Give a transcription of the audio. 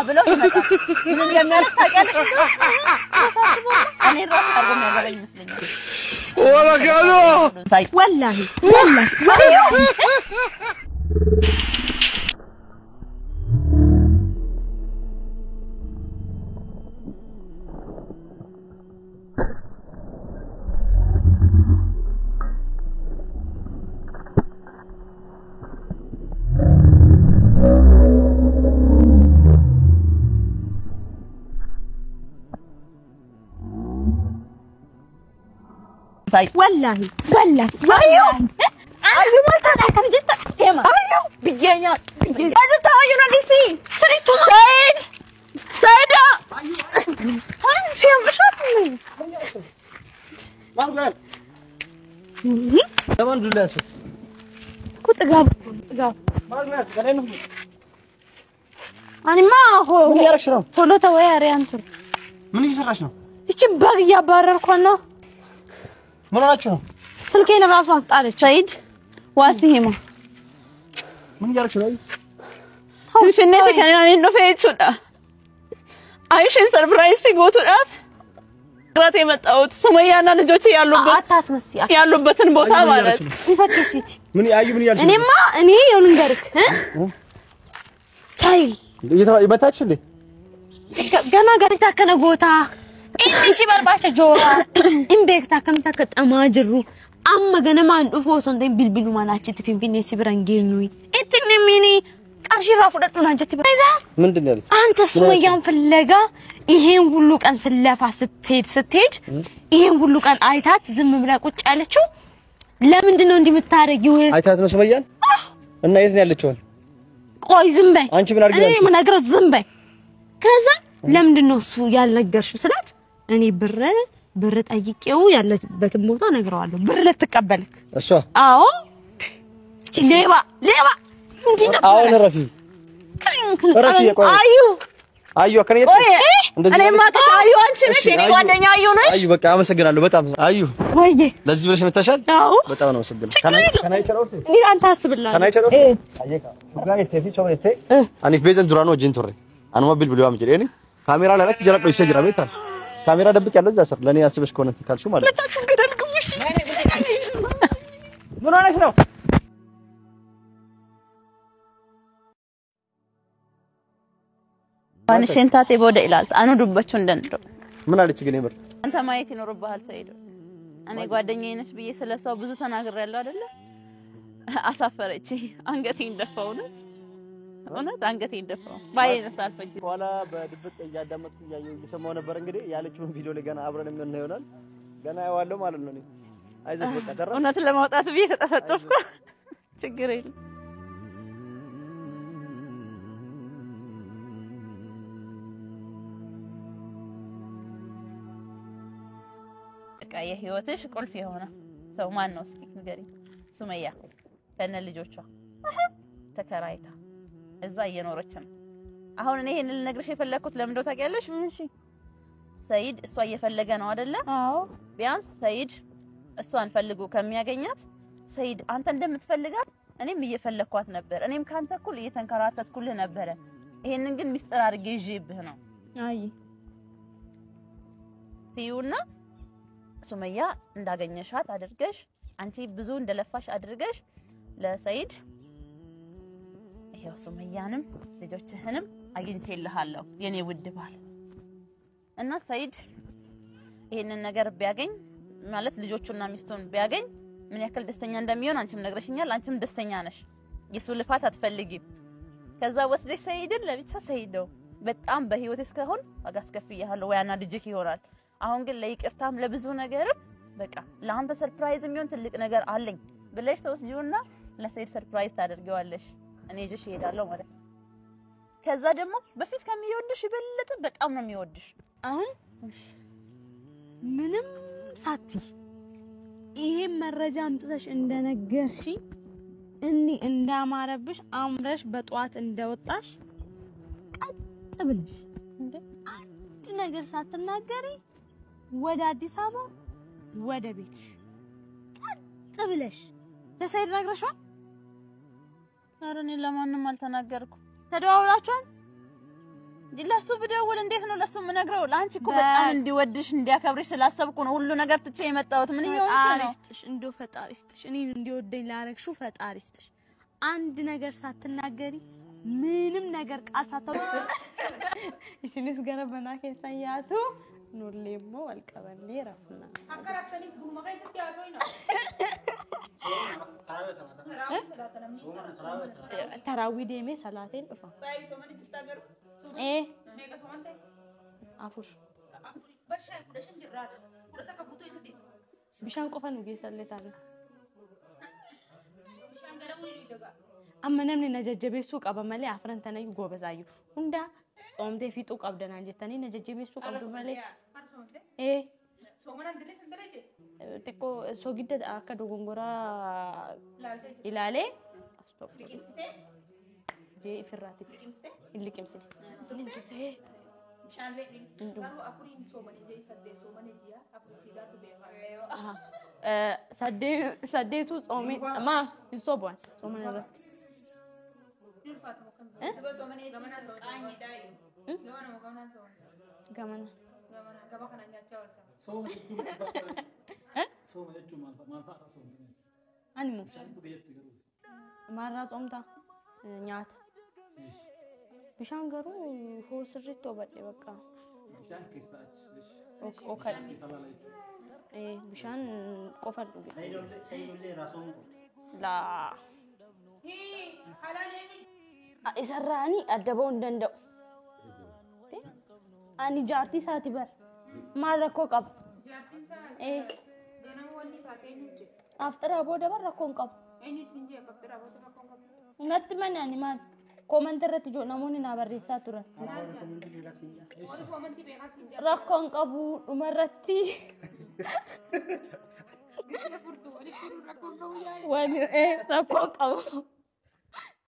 ብለው ይመጣል ምን እንደሚያደርግ ታውቂያለሽ እኔ ራስ አርጎ የሚያገባኝ ይመስለኛል ወላጋሎ ወላሂ والله ايوه ما تعرف جد كيما ايوه بيجينا هذا تايو ندسي سريتو سيدا انت يا مشاطني مالك تمام دولاسو كنت قاب مالك قالين انا ما هو من يارش ነው ቶሎ ተወያሪ አንተ ምን እየሰራሽ ነው እቺ ባግ ያባረርኩ ነው ምን ሆናችሁ ነው ስልኬን ራሱ አስጣለች ሰይድ ዋሲሂማ ምን ያርክሽ ነው finete kan ani no feechuudha አይሽን ሰርፕራይዝ ሲጎቱዳፍ ራቴ መጣውት ሱመያና ልጆች ያሉበትን ቦታ ማለት ሲፈከሲቲ ምን ያዩ ምን ያልሽ እኔ የውን እንገርክ ታይ ይበታችሁ እንዴ ገና ጋርታ ከነጎታ እሺ በርባቸ ጆራ ኢምቤክታ ከምታ ከጠማጅሩ አማ ገነማን ዱፎ ሶንደን ቢልቢሉ ማናችት ፊንፊኔ ሲብራንጌኙይ እትኒ ሚኒ ቀርሺ ራፉደዱና አንጀት በዛ ምንድነው ያለ አንተ ሱመያን ፍለጋ ይሄን ሁሉ ቀን ስለፋ ስትሄድ ይሄን ሁሉ ቀን አይታት ዝም ብላ ቁጭ ያለችው ለምንድነው እንዲምታረጊው አይታት ነው ሱመያን እና የት ነው ያለችው ቆይ ዝም በይ አንቺ ምን አርጋለሽ እኔ ምን አገረው ዝም በይ ከዛ ለምንድነው እሱ ያልነገርሽው ስላት እኔ ብር ጠይቄው ያለበትን ቦታ ነግረዋለሁ ብር ልትቀበልክ እሷ አዎ ሌባ እንዴ ነው አሁን ረፊ አዩ ከኔ እኔ ማቀሽ አዩ አንቺ ነሽ እኔ ጓደኛ አዩ ነሽ አዩ በቃ አመሰግናለሁ በጣም አዩ ወይዬ ለዚህ ብለሽ መተሻል በጣም ነው አመሰግናለሁ ከናይ ቸሮት እኔ አንተ አስብላለሁ ከናይ ቸሮት አየካ ጋር ተፊ ቾሬቴ አኒፍ ቤዘን ዱራኖ ጂንቶሬ አንማ ቢልቢሉ አምጪ እኔ ካሜራ ላይ ለክ ጀራቆ ይሰጅራ ቤታ ካሜራ ደብቅ ያለው እዛ ሰር ለኔ ያስበሽ ከሆነ ካልሽው ማለት ለታችሁ ገደልኩሽ ምን ሆነሽ ነው አንሽንታቴ ቦደ ይላል አኑ ዱበቹ እንደንደው ምን አለች ግን ይመር አንተ ማየት ይኖርብሃል ሰይዶ እኔ ጓደኛዬ ነሽ ብዬ ስለሷ ብዙ ተናግሬያለሁ አይደለ አሳፈረች አንገቴን ደፋው እውነት አንገቴን ደፋው ባይነስ አልፈጅ በኋላ በድብቅ ያዳመጥኩ እየሰማው ነበር እንግዲህ ያለችውን ቪዲዮ ላይ ገና አብረን የምንና ይሆናል ገና ያዋለው ማለት ነው አይዘሽ በቃ ተራ እውነት ለማውጣት ብዬ ተጠፈጠፍኩ ችግር የለም በቃ የህይወትሽ ቁልፍ የሆነ ሰው ማን ነው እስኪ ንገሪኝ ሱመያ ከነ ልጆቿ ተከራይታ እዛ እየኖረች ነው አሁን እኔ ይሄን ልነግርሽ የፈለኩት ለምን እንደው ታውቂያለሽ እሺ ሰይድ እሷ እየፈለገ ነው አይደለ አዎ ቢያንስ ሰይድ እሷን ፈልጎ ከሚያገኛት ሰይድ አንተ እንደምትፈልጋት እኔም እየፈለኳት ነበር እኔም ካንተ እኩል እየተንከራተትኩልህ ነበር ይሄንን ግን ሚስጥር አድርጌ ይዤብህ ነው አይ ሲዩና ሱመያ እንዳገኘሻት አድርገሽ አንቺ ብዙ እንደለፋሽ አድርገሽ ለሰይድ ይሄው ሱመያንም ልጆችህንም አግኝቼልሃለሁ የኔ ውድ ባል እና ሰይድ ይሄንን ነገር ቢያገኝ ማለት ልጆቹና ሚስቱን ቢያገኝ ምን ያክል ደስተኛ እንደሚሆን አንቺም ነግረሽኛል አንቺም ደስተኛ ነሽ የሱ ልፋት አትፈልጊም ከዛ ወስደሽ ሰይድን ለብቻ ሰይደው በጣም በህይወት እስከሆን አጋስከፍያለሁ ወያና ልጅክ ይሆናል አሁን ግን ለይቅርታም ለብዙ ነገርም በቃ ለአንተ ሰርፕራይዝ የሚሆን ትልቅ ነገር አለኝ ብለሽ ተወስጂውና ለሰይድ ሰርፕራይዝ ታደርጊዋለሽ እኔ እጅሽ ይሄዳለሁ ማለት ከዛ ደግሞ በፊት ከሚወድሽ ይበልጥ በጣም ነው የሚወድሽ አሁን ምንም ሳቲ ይሄ መረጃ አምጥተሽ እንደነገርሽ እኒ እንዳማረብሽ አምረሽ በጧት እንደወጣሽ ቀጥ ብለሽ እንደ አንድ ነገር ሳትናገሪ ወደ አዲስ አበባ ወደ ቤት ቀጥ ብለሽ ለሰይድ ነግረሽዋል አረኔ ለማንንም አልተናገርኩ ተደዋውላችኋል ለሱ ብደውል እንዴት ነው ለሱ የምነግረው? ለአንቺ እኮ በጣም እንዲወድሽ እንዲያከብርሽ ስላሰብኩ ነው ሁሉ ነገር ትቼ የመጣሁት። ምን ይሆንሽ ነው? እንደው ፈጣሪ ይስጥሽ። እኔን እንዲወደኝ ላረግሽው ፈጣሪ ይስጥሽ። አንድ ነገር ሳትናገሪ ምንም ነገር ቃል ሳታው እሺንስ ገረበና ከሳያቱ ኑርሌሞ አልቀበሌ ረፍና አከራፍተኒስ ቡማ ከይስቲ ያሶይና ተራዊ ደሜ ሰላቴን ጥፋ ሜጋ ሶማንቴ አፉሽ በርሻ ኩደሽን ጅራር ኩደታ ከቡቶ ይስዲስ ቢሻን ቆፈን ገሰለታል ቢሻን ገረሙ ይደጋ አመነምኒ ነጀጀቤሱ ቀበመለ አፍረንተነይ ጎበዛዩ ሁንዳ ጾምቴ ፊጡ ቀብደና እንጀተኒ ነጀጀቤሱ ቀብደመለ ሶማን አንድሌ ሰንደለይ ጥቆ ሶጊደ አከ ዶጎንጎራ ኢላሌ አስቶፕ ሊቂምስቴ ጄ ፍራቲ ሊቂምስቴ ሻንሌ ጋሩ አፍሪን ሶማን ጄ ሰደ ሶማን ጂያ አፍሩቲ ጋሩ ቤማ ሰዴቱ ጾሜ ማ ይሶቧል ጾመን ረት ዱልፋት ሞከም ሶማን ገመና ቃኝ ዳይ ገመና ሞከምና ገመና ገባ ከናኛቸው ወጣ ani mukta marra somta nyaata bishaan garuu hoo sirriitti obadhe bakka bishaan qofa dhuge laa isarraani adda ba'uu hin danda'u ani jaartii isaati bar maal rakkoo qaba After about the Rakonka. Anything after about the Rakonka. Not the man animal. Commenter to Jonamon in our resatura. Rakonka Umarati. When you Rakonka.